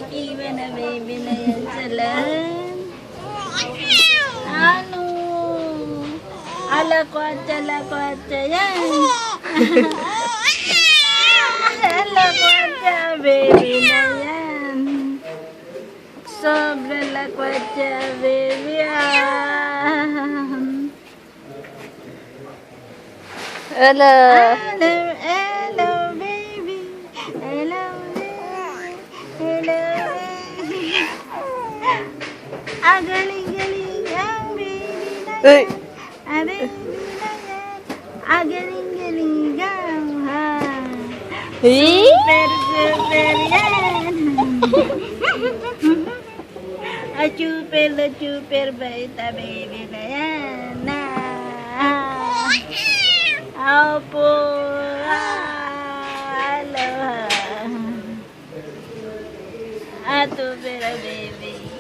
Iiwan na baby na yan sa land. Ano? Alakwatsa yan. Alakwatsa, baby na yan. Sobrang lakwatsa, baby. Hello. Hello, baby. Hello, baby. Hello, baby. Galing-galing ang baby na Uy. yan. Baby na yan. Galing-galing ang ha. Hey? Super yan. Super bait na baby na yan. Opo. Hello. Super baby.